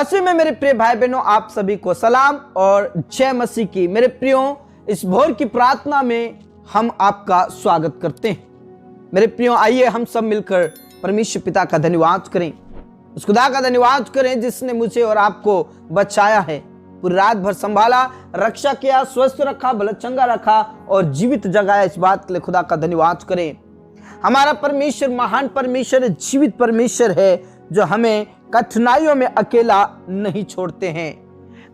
मसीह में मेरे प्रिय भाई बहनों, आप सभी को सलाम और जय मसीह की। मेरे प्रियो, इस भोर की प्रार्थना में हम आपका स्वागत करते हैं। मेरे प्रियो, आइए हम सब मिलकर परमेश्वर पिता का धन्यवाद करें। उस खुदा का धन्यवाद करें जिसने मुझे और आपको बचाया है, पूरी रात भर संभाला, रक्षा किया, स्वस्थ रखा, भला चंगा रखा और जीवित जगाया। इस बात के लिए खुदा का धन्यवाद करें। हमारा परमेश्वर महान परमेश्वर, जीवित परमेश्वर है जो हमें कठिनाइयों में अकेला नहीं छोड़ते हैं,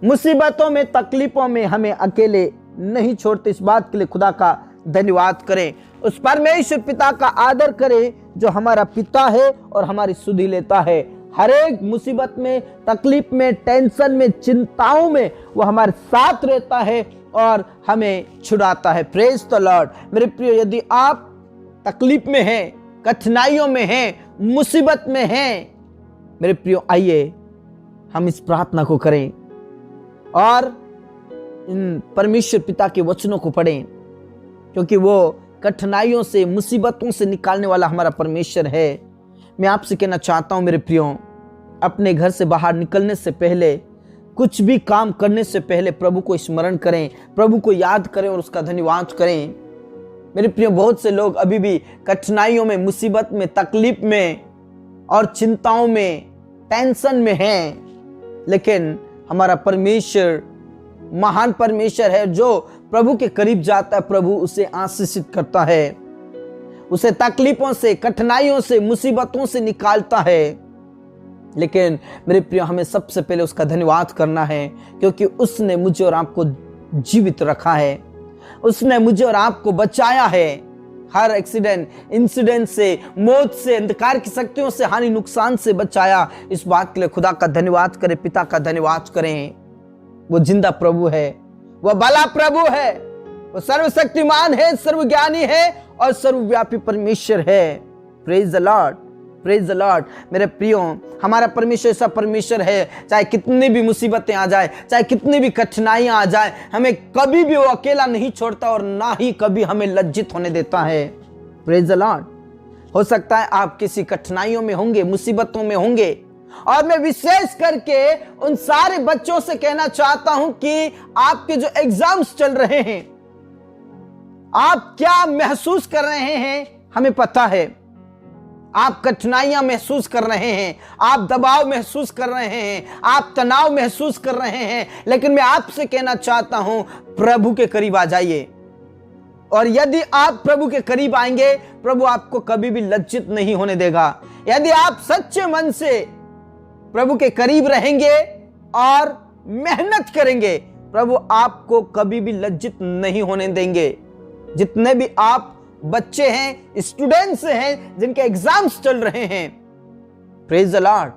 मुसीबतों में, तकलीफों में हमें अकेले नहीं छोड़ते। इस बात के लिए खुदा का धन्यवाद करें। उस परमेश्वर पिता का आदर करें जो हमारा पिता है और हमारी सुधि लेता है। हर एक मुसीबत में, तकलीफ में, टेंशन में, चिंताओं में वो हमारे साथ रहता है और हमें छुड़ाता है। Praise the Lord. मेरे प्रियो, यदि आप तकलीफ में हैं, कठिनाइयों में हैं, मुसीबत में हैं, मेरे प्रियो आइए हम इस प्रार्थना को करें और इन परमेश्वर पिता के वचनों को पढ़ें, क्योंकि वो कठिनाइयों से, मुसीबतों से निकालने वाला हमारा परमेश्वर है। मैं आपसे कहना चाहता हूं मेरे प्रियो, अपने घर से बाहर निकलने से पहले, कुछ भी काम करने से पहले प्रभु को स्मरण करें, प्रभु को याद करें और उसका धन्यवाद करें। मेरे प्रियो, बहुत से लोग अभी भी कठिनाइयों में, मुसीबत में, तकलीफ में और चिंताओं में, टेंशन में हैं, लेकिन हमारा परमेश्वर महान परमेश्वर है जो प्रभु के करीब जाता है। प्रभु उसे आशीषित करता है, उसे तकलीफों से, कठिनाइयों से, मुसीबतों से निकालता है। लेकिन मेरे प्रिय, हमें सबसे पहले उसका धन्यवाद करना है, क्योंकि उसने मुझे और आपको जीवित रखा है, उसने मुझे और आपको बचाया है हर एक्सीडेंट, इंसिडेंट से, मौत से, अंधकार की शक्तियों से, हानि नुकसान से बचाया। इस बात के लिए खुदा का धन्यवाद करें, पिता का धन्यवाद करें। वो जिंदा प्रभु है, वो भला प्रभु है, वो सर्वशक्तिमान है, सर्वज्ञानी है और सर्वव्यापी परमेश्वर है। Praise the lord, praise the Lord. मेरे प्रियो, हमारा परमेश्वर ऐसा परमेश्वर है, चाहे कितनी भी मुसीबतें आ जाए, चाहे कितनी भी कठिनाइयां आ जाए, हमें कभी भी वो अकेला नहीं छोड़ता और ना ही कभी हमें लज्जित होने देता है। Praise the Lord. हो सकता है आप किसी कठिनाइयों में होंगे, मुसीबतों में होंगे, और मैं विशेष करके उन सारे बच्चों से कहना चाहता हूं कि आपके जो एग्जाम्स चल रहे हैं, आप क्या महसूस कर रहे हैं हमें पता है। आप कठिनाइयां महसूस कर रहे हैं, आप दबाव महसूस कर रहे हैं, आप तनाव महसूस कर रहे हैं, लेकिन मैं आपसे कहना चाहता हूं, प्रभु के करीब आ जाइए। और यदि आप प्रभु के करीब आएंगे, प्रभु आपको कभी भी लज्जित नहीं होने देगा। यदि आप सच्चे मन से प्रभु के करीब रहेंगे और मेहनत करेंगे, प्रभु आपको कभी भी लज्जित नहीं होने देंगे। जितने भी आप बच्चे हैं, स्टूडेंट्स हैं जिनके एग्जाम्स चल रहे हैं, प्रेज द लॉर्ड,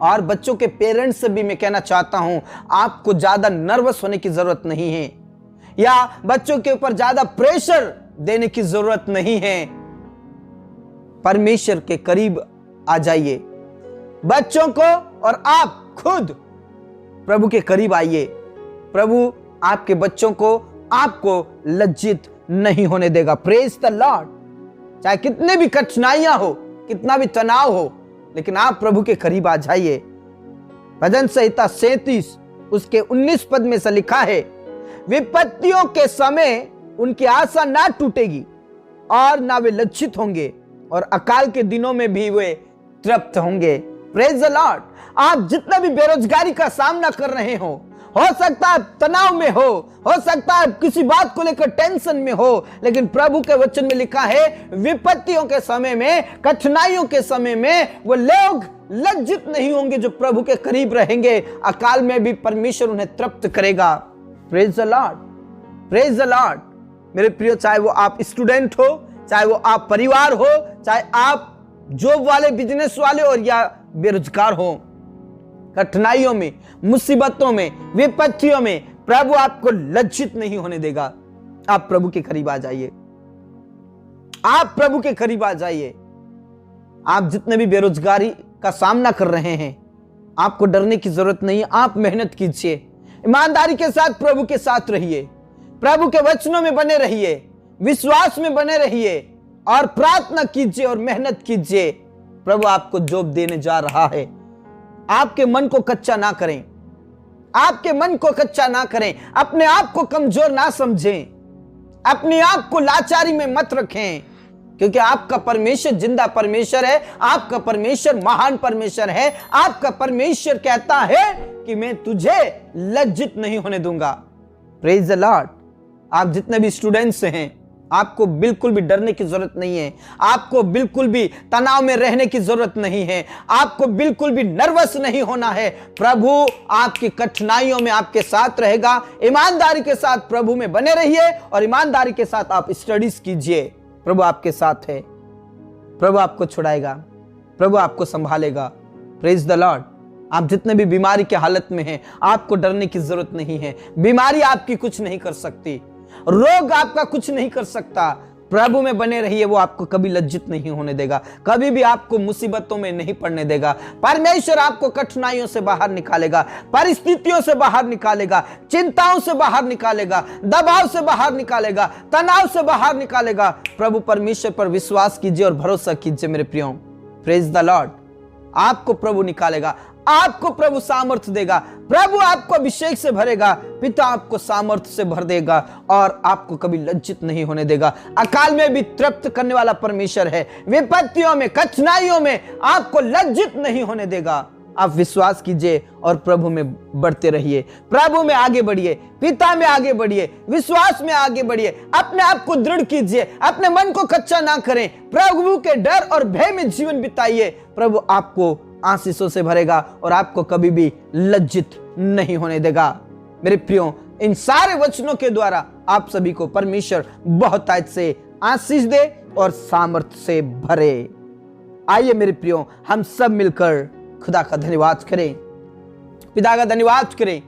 और बच्चों के पेरेंट्स से भी मैं कहना चाहता हूं, आपको ज्यादा नर्वस होने की जरूरत नहीं है या बच्चों के ऊपर ज्यादा प्रेशर देने की जरूरत नहीं है। परमेश्वर के करीब आ जाइए, बच्चों को और आप खुद प्रभु के करीब आइए। प्रभु आपके बच्चों को, आपको लज्जित नहीं होने देगा। Praise the Lord. चाहे कितने भी कठिनाइयां हो, कितना भी तनाव हो, लेकिन आप प्रभु के करीब आ जाइए। भजन संहिता 37 उसके 19 पद में से लिखा है, विपत्तियों के समय उनकी आशा ना टूटेगी और ना वे लज्जित होंगे, और अकाल के दिनों में भी वे तृप्त होंगे। Praise the Lord. आप जितना भी बेरोजगारी का सामना कर रहे हो सकता है तनाव में हो सकता है किसी बात को लेकर टेंशन में हो, लेकिन प्रभु के वचन में लिखा है, विपत्तियों के समय में, कठिनाइयों के समय में वो लोग लज्जित नहीं होंगे जो प्रभु के करीब रहेंगे। अकाल में भी परमेश्वर उन्हें तृप्त करेगा। Praise the lord, praise the Lord. मेरे प्रियो, चाहे वो आप स्टूडेंट हो, चाहे वो आप परिवार हो, चाहे आप जॉब वाले, बिजनेस वाले और या बेरोजगार हो, कठिनाइयों में, मुसीबतों में, विपत्तियों में प्रभु आपको लज्जित नहीं होने देगा। आप प्रभु के करीब आ जाइए, आप प्रभु के करीब आ जाइए। आप जितने भी बेरोजगारी का सामना कर रहे हैं, आपको डरने की जरूरत नहीं है। आप मेहनत कीजिए, ईमानदारी के साथ प्रभु के साथ रहिए, प्रभु के वचनों में बने रहिए, विश्वास में बने रहिए और प्रार्थना कीजिए और मेहनत कीजिए। प्रभु आपको जॉब देने जा रहा है, आपके मन को कच्चा ना करें, आपके मन को कच्चा ना करें, अपने आप को कमजोर ना समझें, अपने आप को लाचारी में मत रखें, क्योंकि आपका परमेश्वर जिंदा परमेश्वर है, आपका परमेश्वर महान परमेश्वर है। आपका परमेश्वर कहता है कि मैं तुझे लज्जित नहीं होने दूंगा। Praise the Lord. आप जितने भी स्टूडेंट्स हैं, आपको बिल्कुल भी डरने की जरूरत नहीं है, आपको बिल्कुल भी तनाव में रहने की जरूरत नहीं है, आपको बिल्कुल भी नर्वस नहीं होना है। प्रभु आपकी कठिनाइयों में आपके साथ रहेगा। ईमानदारी के साथ प्रभु में बने रहिए और ईमानदारी के साथ आप स्टडीज कीजिए। प्रभु आपके साथ है, प्रभु आपको छुड़ाएगा, प्रभु आपको संभालेगा। Praise the Lord. आप जितने भी बीमारी के हालत में हैं, आपको डरने की जरूरत नहीं है। बीमारी आपकी कुछ नहीं कर सकती, रोग आपका कुछ नहीं कर सकता। प्रभु में बने रहिए, वो आपको कभी लज्जित नहीं होने देगा, कभी भी आपको मुसीबतों में नहीं पड़ने देगा। परमेश्वर आपको कठिनाइयों से बाहर निकालेगा, परिस्थितियों से बाहर निकालेगा, चिंताओं से बाहर निकालेगा, दबाव से बाहर निकालेगा, तनाव से बाहर निकालेगा। प्रभु परमेश्वर पर विश्वास कीजिए और भरोसा कीजिए मेरे प्रियो। Praise the Lord. आपको प्रभु निकालेगा, आपको प्रभु सामर्थ्य देगा, प्रभु आपको अभिषेक से भरेगा, पिता आपको सामर्थ्य से भर देगा और आपको कभी लज्जित नहीं होने देगा। अकाल में भी तृप्त करने वाला परमेश्वर है। विपत्तियों में, कठिनाइयों में आपको लज्जित नहीं होने देगा। आप विश्वास कीजिए और प्रभु में बढ़ते रहिए, प्रभु में आगे बढ़िए, पिता में आगे बढ़िए, विश्वास में आगे बढ़िए। अपने आप को दृढ़ कीजिए, अपने मन को कच्चा ना करें, प्रभु के डर और भय में जीवन बिताइए। प्रभु आपको आशीषों से भरेगा और आपको कभी भी लज्जित नहीं होने देगा। मेरे प्रियो, इन सारे वचनों के द्वारा आप सभी को परमेश्वर बहुतायत से आशीष दे और सामर्थ्य से भरे। आइए मेरे प्रियो, हम सब मिलकर खुदा का धन्यवाद करें, पिता का धन्यवाद करें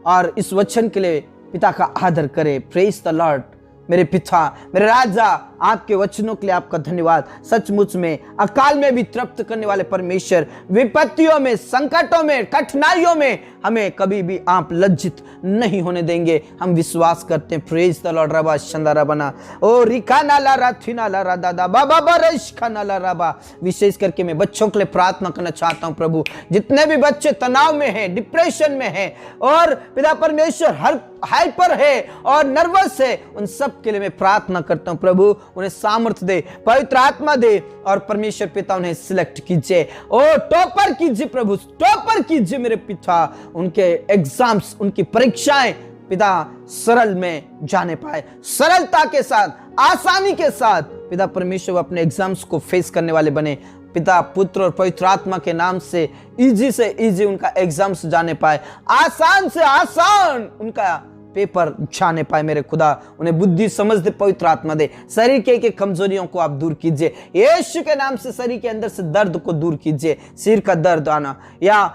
और इस वचन के लिए पिता का आदर करें। Praise the Lord. मेरे पिता, मेरे राजा, आपके वचनों के लिए आपका धन्यवाद। सचमुच में अकाल में भी तृप्त करने वाले परमेश्वर, विपत्तियों में, संकटों में, कठिनाइयों में हमें कभी भी आप लज्जित नहीं होने देंगे। हम विश्वास करते हैं। Praise the Lord. रबा शंदारा बना ओ रिका नाला राथिना ला रा दादा बाबा बरश खाना ला रबा। विशेष करके मैं बच्चों के लिए प्रार्थना करना चाहता हूं। प्रभु, जितने भी बच्चे तनाव में हैं, डिप्रेशन में हैं और पिता परमेश्वर हर हाइपर है और नर्वस है, उन सब के लिए मैं प्रार्थना करता हूं। प्रभु, उन्हें सामर्थ्य दे, पवित्र आत्मा दे और परमेश्वर पिता उन्हें सिलेक्ट कीजिए। ओ टॉपर कीजिए प्रभु, टॉपर कीजिए मेरे पिता। उनके एग्जाम्स, उनकी परीक्षाएं पिता सरल में जाने पाए, सरलता के साथ, आसानी के साथ पिता परमेश्वर अपने एग्जाम्स को फेस करने वाले बने। पिता, पुत्र और पवित्र आत्मा के नाम से इजी उनका एग्जाम्स जाने पाए, आसान से आसान उनका पेपर जाने पाए। मेरे खुदा, उन्हें बुद्धि समझ दे, पवित्र आत्मा दे। शरीर के कमजोरियों को आप दूर कीजिए यीशु के नाम से। शरीर के अंदर से दर्द को दूर कीजिए, सिर का दर्द आना या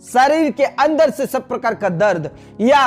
शरीर के अंदर से सब प्रकार का दर्द या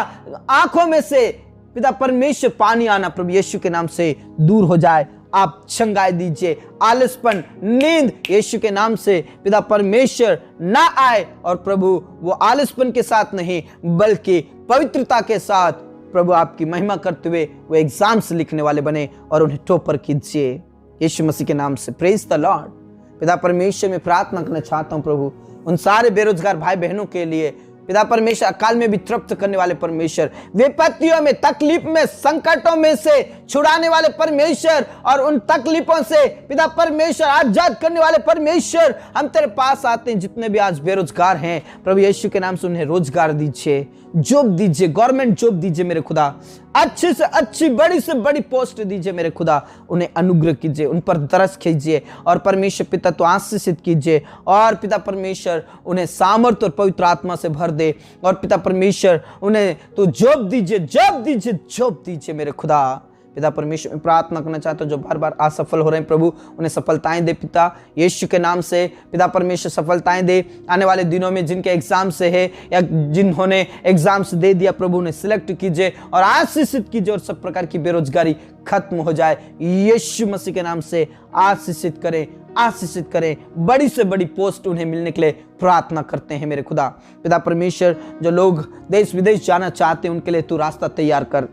आंखों में से पिता परमेश्वर पानी आना प्रभु यीशु के नाम से दूर हो जाए। आप चंगाई दीजिए, आलसपन, नींद यीशु के नाम से पिता परमेश्वर ना आए और प्रभु वो आलसपन के साथ नहीं बल्कि पवित्रता के साथ प्रभु आपकी महिमा करते हुए वो एग्जाम्स लिखने वाले बने और उन्हें टॉपर कीजिए यीशु मसीह के नाम से। Praise the Lord. पिता परमेश्वर में प्रार्थना करना चाहता हूं प्रभु, उन सारे बेरोजगार भाई बहनों के लिए पिता परमेश्वर, अकाल में भी तृप्त करने वाले परमेश्वर, विपत्तियों में, तकलीफ में, संकटों में से छुड़ाने वाले परमेश्वर और उन तकलीफों से पिता परमेश्वर आजाद करने वाले परमेश्वर, हम तेरे पास आते हैं। जितने भी आज बेरोजगार हैं प्रभु यीशु के नाम से उन्हें रोजगार दीजिए, जॉब दीजिए, गवर्नमेंट जॉब दीजिए मेरे खुदा, अच्छी से अच्छी, बड़ी से बड़ी पोस्ट दीजिए मेरे खुदा। उन्हें अनुग्रह कीजिए, उन पर तरस कीजिए और परमेश्वर पिता तो आशीषित कीजिए और पिता परमेश्वर उन्हें सामर्थ्य और पवित्र आत्मा से भर दे और पिता परमेश्वर उन्हें तो जॉब दीजिए, जॉब दीजिए, जॉब दीजिए मेरे खुदा। पिता परमेश्वर में प्रार्थना करना चाहता हूं, जो बार बार असफल हो रहे हैं प्रभु उन्हें सफलताएं दे पिता यीशु के नाम से। पिता परमेश्वर सफलताएं दे आने वाले दिनों में, जिनके एग्जाम से है या जिन्होंने एग्जाम्स दे दिया प्रभु उन्हें सिलेक्ट कीजिए और आशीषित कीजिए और सब प्रकार की बेरोजगारी खत्म हो जाए यीशु मसीह के नाम से। आशीषित करें, आशीषित करें, बड़ी से बड़ी पोस्ट उन्हें मिलने के लिए प्रार्थना करते हैं मेरे खुदा। पिता परमेश्वर, जो लोग देश विदेश जाना चाहते हैं उनके लिए तू रास्ता तैयार कर,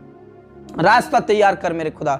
रास्ता तैयार कर मेरे खुदा।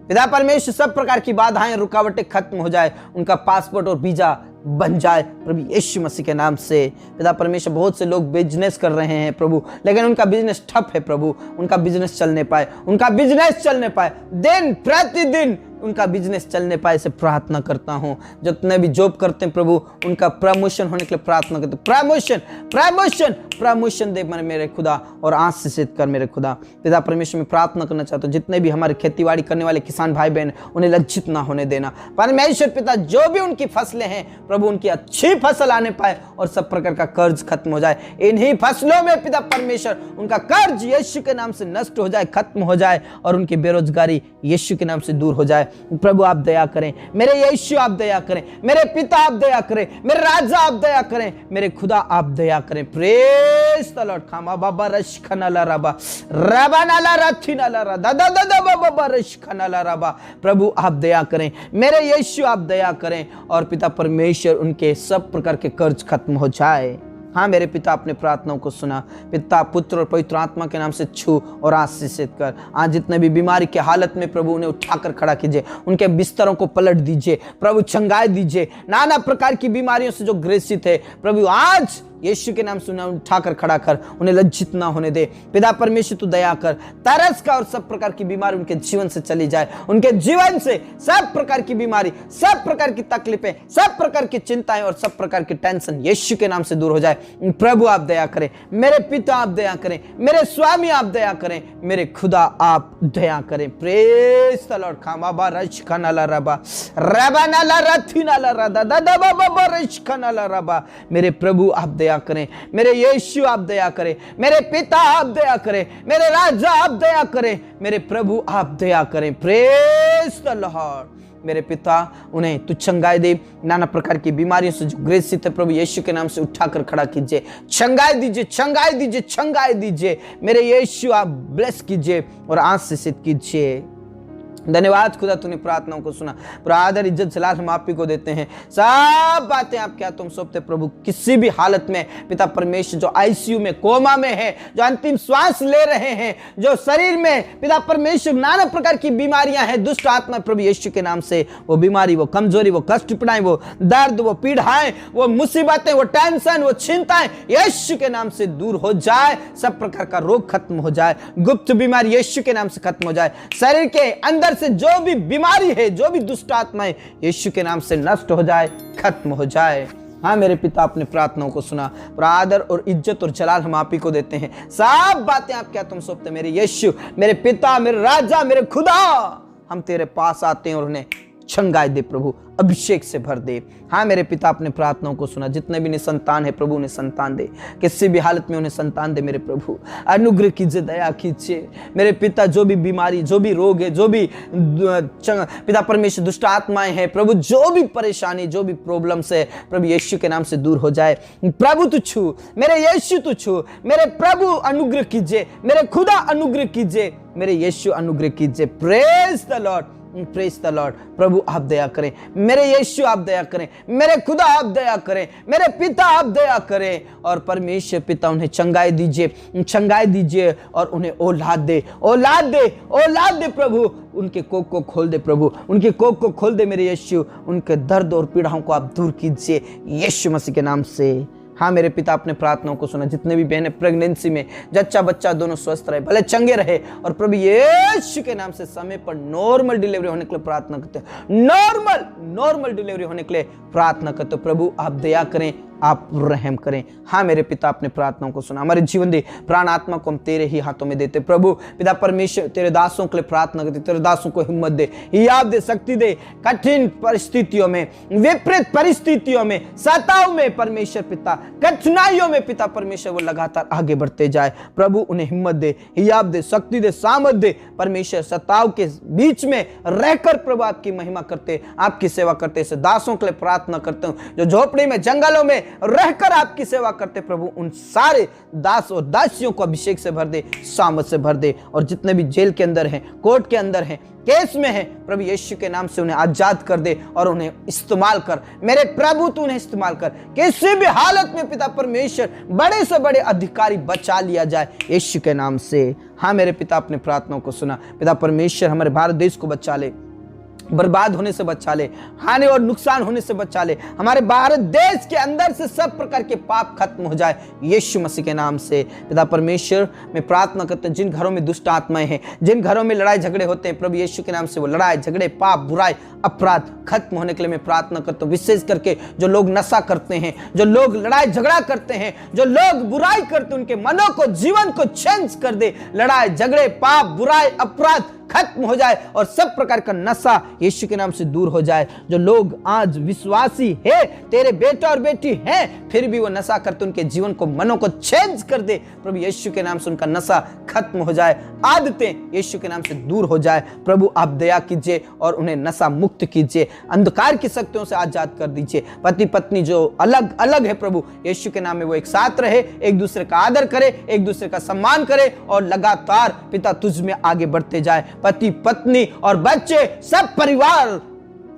पिता परमेश्वर, सब प्रकार की बाधाएं, रुकावटें खत्म हो जाए, उनका पासपोर्ट और वीजा बन जाए प्रभु यीशु मसीह के नाम से। पिता परमेश्वर, बहुत से लोग बिजनेस कर रहे हैं प्रभु, लेकिन उनका बिजनेस ठप है प्रभु, उनका बिजनेस चल नहीं पाए, उनका बिजनेस चल नहीं पाए, दिन प्रतिदिन उनका बिजनेस चलने पाए, से प्रार्थना करता हूं। जितने भी जॉब करते हैं प्रभु, उनका प्रमोशन होने के लिए प्रार्थना करते, प्रमोशन प्रमोशन प्रमोशन दे मेरे खुदा, और आशीषित कर मेरे खुदा। पिता परमेश्वर, मैं प्रार्थना करना चाहता हूँ, जितने भी हमारे खेतीबाड़ी करने वाले किसान भाई बहन, उन्हें लज्जित ना होने देना परमेश्वर पिता। जो भी उनकी फसलें हैं प्रभु, उनकी अच्छी फसल आने पाए और सब प्रकार का कर्ज खत्म हो जाए। इन्हीं फसलों में पिता परमेश्वर उनका कर्ज यीशु के नाम से नष्ट हो जाए, खत्म हो जाए, और उनकी बेरोजगारी यीशु के नाम से दूर हो जाए। प्रभु आप दया करें, मेरे यीशु आप दया करें, मेरे पिता आप दया करें, मेरे राजा आप दया करें, मेरे खुदा आप दया करें। Praise the Lord. खामा बाबा रश खनाला रबा रबा नाला रथिना ला दादा दादा बाबा रश खनाला रबा। प्रभु आप दया करें, मेरे यीशु आप दया करें, और पिता परमेश्वर उनके सब प्रकार के कर्ज खत्म हो जाए। हाँ मेरे पिता, अपने प्रार्थनाओं को सुना। पिता, पुत्र और पवित्र आत्मा के नाम से छू और आशीषित कर। आज जितने भी बीमारी के हालत में प्रभु, उन्हें उठाकर खड़ा कीजिए, उनके बिस्तरों को पलट दीजिए प्रभु, चंगाई दीजिए। नाना प्रकार की बीमारियों से जो ग्रसित है प्रभु, आज यीशु के नाम से उन्हें उठाकर खड़ा कर, उन्हें लज्जित ना होने दे। पिता परमेश्वर तू दया कर, तरस का और सब प्रकार की बीमारी उनके जीवन से चली जाए। उनके जीवन से सब प्रकार की बीमारी, सब प्रकार की तकलीफें, सब प्रकार की चिंताएं और सब प्रकार की टेंशन यीशु के नाम से दूर हो जाए। प्रभु आप दया करें, मेरे पिता आप दया करें, मेरे स्वामी आप दया करें, मेरे खुदा आप दया करें। Praise the Lord. खामा बा रश खनाला रबा रबा नाला रथिना ला दादा दादा बाबा रश खनाला रबा। मेरे प्रभु आप दया करें, मेरे यीशु आप दया करें, मेरे पिता आप दया करें, मेरे राजा आप दया करें, मेरे प्रभु आप दया करें। Praise the Lord. मेरे पिता, उन्हें तू चंगाई दे, नाना प्रकार की बीमारियों से जो ग्रसित है प्रभु, यीशु के नाम से उठाकर खड़ा कीजिए, चंगाई दीजिए, चंगाई दीजिए, चंगाई दीजिए। मेरे यीशु आप ब्लेस कीजिए और आशीषित कीजिए। धन्यवाद खुदा, तूने प्रार्थनाओं को सुना। पूरा आदर इज्जत जलाल हम आप ही को देते हैं। सब बातें आप क्या तुम सौंपते प्रभु। किसी भी हालत में पिता परमेश्वर, जो आईसीयू में, कोमा में है, जो अंतिम श्वास ले रहे हैं, जो शरीर में पिता परमेश्वर नाना प्रकार की बीमारियां हैं, दुष्ट आत्मा प्रभु यीशु के नाम से वो बीमारी, वो कमजोरी, वो कष्ट पीड़ाएं, वो दर्द, वो पीड़ाएं, वो मुसीबतें, वो टेंशन, वो चिंताएं यीशु के नाम से दूर हो जाए। सब प्रकार का रोग खत्म हो जाए, गुप्त बीमारी यीशु के नाम से खत्म हो जाए। शरीर के अंदर से जो भी बीमारी है, जो भी दुष्ट आत्माएं यीशु के नाम से नष्ट हो जाए, खत्म हो जाए। हाँ मेरे पिता, अपने प्रार्थनाओं को सुना। पूरा आदर और इज्जत और जलाल हम आप ही को देते हैं। सब बातें आप क्या तुम सौंपते, मेरे यीशु, मेरे पिता, मेरे राजा, मेरे खुदा। हम तेरे पास आते हैं और उन्हें चंगाई दे प्रभु, अभिषेक से भर दे। हाँ मेरे पिता, अपने प्रार्थनाओं को सुना। जितने भी निसंतान है प्रभु, उन्हें संतान दे, किसी भी हालत में उन्हें संतान दे। मेरे प्रभु अनुग्रह कीजिए, दया कीजिए। मेरे पिता, जो भी बीमारी, जो भी रोग है, जो भी पिता परमेश्वर दुष्ट आत्माएं हैं प्रभु, जो भी परेशानी, जो भी प्रॉब्लम से प्रभु यीशु के नाम से दूर हो जाए। प्रभु तू छू, मेरे यीशु तू छू, मेरे प्रभु अनुग्रह कीजिए, मेरे खुदा अनुग्रह कीजिए, मेरे यीशु अनुग्रह कीजिए। Praise the lord, praise the lord. प्रभु आप दया करें, मेरे यीशु आप दया करें, मेरे खुदा आप दया करें, मेरे पिता आप दया करें। और परमेश्वर पिता, उन्हें चंगाई दीजिए, चंगाई दीजिए, और उन्हें औलाद दे, औलाद दे, औलाद दे प्रभु। उनके कोख को खोल दे प्रभु, उनके कोख को खोल दे मेरे यीशु। उनके दर्द और पीड़ाओं को आप दूर कीजिए यीशु मसीह के नाम से। हाँ मेरे पिता, अपने प्रार्थनाओं को सुना। जितने भी बहनें प्रेगनेंसी में, जच्चा बच्चा दोनों स्वस्थ रहे, भले चंगे रहे, और प्रभु यीशु के नाम से समय पर नॉर्मल डिलीवरी होने के लिए प्रार्थना करते हैं। नॉर्मल डिलीवरी होने के लिए प्रार्थना करते हो प्रभु, आप दया करें, आप रहम करें। हाँ मेरे पिता, अपने प्रार्थनाओं को सुना। हमारे जीवन दे, प्राण आत्मा को हम तेरे ही हाथों में देते प्रभु। पिता परमेश्वर, तेरे दासों के लिए प्रार्थना करते, तेरे दासों को हिम्मत दे, याद दे, शक्ति दे। कठिन परिस्थितियों में, विपरीत परिस्थितियों में, सताव में परमेश्वर पिता, कठिनाइयों में पिता परमेश्वर वो लगातार आगे बढ़ते जाए प्रभु। उन्हें हिम्मत दे, याद दे, शक्ति दे, सामर्थ दे परमेश्वर। सताव के बीच में रहकर प्रभु आपकी महिमा करते, आपकी सेवा करते। ऐसे दासों के लिए प्रार्थना करते हूँ जो झोपड़ी में, जंगलों में रहकर आपकी सेवा करते प्रभु। उन सारे दास और दासियों को अभिषेक से भर दे, सामर्थ से भर दे। और जितने भी जेल के अंदर हैं, कोर्ट के अंदर हैं, केस में है प्रभु यीशु के नाम से उन्हें आजाद कर दे और उन्हें इस्तेमाल कर। मेरे प्रभु तू उन्हें इस्तेमाल कर, किसी भी हालत में पिता परमेश्वर बड़े से बड़े अधिकारी बचा लिया जाए यीशु के नाम से। हाँ मेरे पिता, अपने प्रार्थनाओं को सुना। पिता परमेश्वर, हमारे भारत देश को बचा ले, बर्बाद होने से बचा ले, हानि और नुकसान होने से बचा ले। हमारे भारत देश के अंदर से सब प्रकार के पाप खत्म हो जाए यीशु मसीह के नाम से। पिता परमेश्वर, मैं प्रार्थना करते हैं जिन घरों में दुष्ट आत्माएं हैं, जिन घरों में लड़ाई झगड़े होते हैं, प्रभु यीशु के नाम से वो लड़ाई झगड़े, पाप, बुराई, अपराध खत्म होने के लिए मैं प्रार्थना करता हूँ। विशेष करके जो लोग नशा करते हैं, जो लोग लड़ाई झगड़ा करते हैं, जो लोग बुराई करते हैं, उनके मनों को, जीवन को चेंज कर दे। लड़ाई झगड़े, पाप, बुराई, अपराध खत्म हो जाए और सब प्रकार का नशा यीशु के नाम से दूर हो जाए। जो लोग आज विश्वासी है, तेरे बेटा और बेटी हैं, फिर भी वो नशा करते, उनके जीवन को, मनों को चेंज कर दे। प्रभु यीशु के नाम से उनका नशा खत्म हो जाए, आदतें यीशु के नाम से दूर हो जाए। प्रभु आप दया कीजिए और उन्हें नशा मुक्त कीजिए, अंधकार की शक्तियों से आजाद कर दीजिए। पति पत्नी जो अलग अलग है, प्रभु यीशु के नाम में वो एक साथ रहे, एक दूसरे का आदर करे, एक दूसरे का सम्मान करे और लगातार पिता तुझ में आगे बढ़ते जाए। पति पत्नी और बच्चे, सब परिवार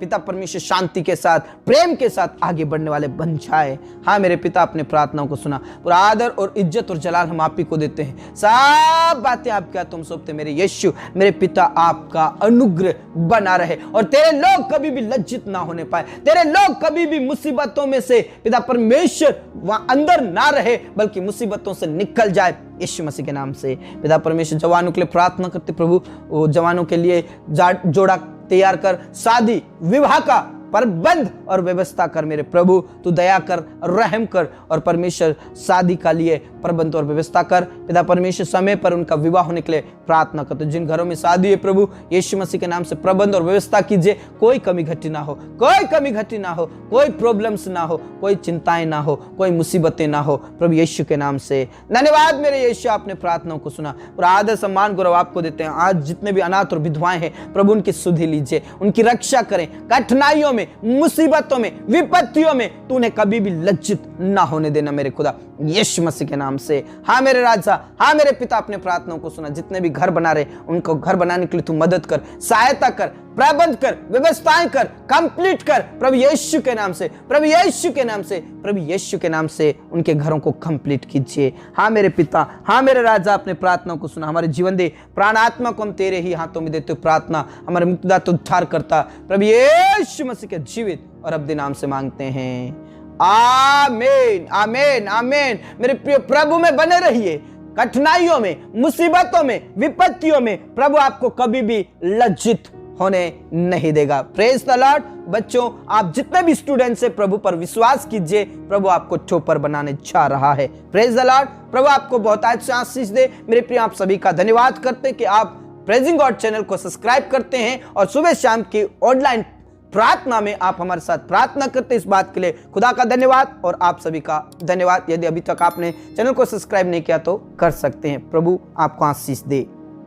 पिता परमेश्वर शांति के साथ, प्रेम के साथ आगे बढ़ने वाले बन जाए। हाँ मेरे पिता, अपने प्रार्थनाओं को सुना। पूरा आदर और इज्जत और जलाल हम आप ही को देते हैं। सब बातें आपके हाथ तुम सौंपते। मेरे यीशु, मेरे पिता, आपका अनुग्रह बना रहे और तेरे लोग कभी भी लज्जित ना होने पाए, तेरे लोग कभी भी मुसीबतों में से पिता परमेश्वर वहां अंदर ना रहे, बल्कि मुसीबतों से निकल जाए यीशु मसीह के नाम से। पिता परमेश्वर, जवानों के लिए प्रार्थना करते प्रभु, वो जवानों के लिए जोड़ा तैयार कर, शादी विवाह का प्रबंध और व्यवस्था कर। मेरे प्रभु तू दया कर, रहम कर और परमेश्वर शादी का लिए प्रबंध और व्यवस्था कर। पिता परमेश्वर, समय पर उनका विवाह होने के लिए प्रार्थना करते। जिन घरों में शादी है प्रभु यीशु मसीह के नाम से प्रबंध और व्यवस्था कीजिए। कोई कमी घटी ना हो, कोई कमी घटी ना हो, कोई प्रॉब्लम्स ना हो, कोई चिंताएं ना हो, कोई मुसीबतें ना हो, प्रभु यीशु के नाम से। धन्यवाद मेरे यीशु, आपने प्रार्थनाओं को सुना। पूरा आदर सम्मान गौरव आपको देते हैं। आज जितने भी अनाथ और विधवाएं हैं प्रभु, उनकी सुधि लीजिए, उनकी रक्षा करें। कठिनाइयों में, मुसीबतों में, विपत्तियों में तू उन्हें कभी भी लज्जित ना होने देना मेरे खुदा, यीशु मसीह के नाम से। हाँ मेरे राजा, हाँ मेरे पिता, अपने प्रार्थनाओं को सुना। जितने भी घर बना रहे उनको घर बनाने के लिए तू मदद कर, सहायता कर, प्रबंध कर, व्यवस्थाएं कर, कंप्लीट कर प्रभु यीशु के नाम से, प्रभु यीशु के नाम से, प्रभु यीशु के नाम से उनके घरों को कंप्लीट कीजिए। हाँ मेरे पिता, हाँ मेरे राजा, अपने प्रार्थनाओं को सुना। हमारे जीवन दे, प्राण आत्मा को हम तेरे ही हाथों में देते हो। प्रार्थना हमारे मुक्तिदाता, उद्धार करता प्रभु यीशु मसीह के जीवित और अब्दी नाम से मांगते हैं, आमीन, आमीन, आमीन। मेरे प्रिय प्रभु में बने रहिए। कठिनाइयों में, मुसीबतों में, विपत्तियों में प्रभु आपको कभी भी लज्जित होने नहीं देगा। Praise the Lord. बच्चों, आप जितने भी स्टूडेंट्स हैं प्रभु पर विश्वास कीजिए, प्रभु आपको ठोकर बनाने जा रहा है। Praise the lord. प्रभु आपको बहुत अच्छी आशीष दे। मेरे प्रिय, आप सभी का धन्यवाद करते हैं कि आप प्रेजिंग गॉड चैनल को सब्सक्राइब करते हैं और सुबह शाम की ऑनलाइन प्रार्थना में आप हमारे साथ प्रार्थना करते हैं। इस बात के लिए खुदा का धन्यवाद और आप सभी का धन्यवाद। यदि अभी तक आपने चैनल को सब्सक्राइब नहीं किया तो कर सकते हैं। प्रभु आपको आशीष दे।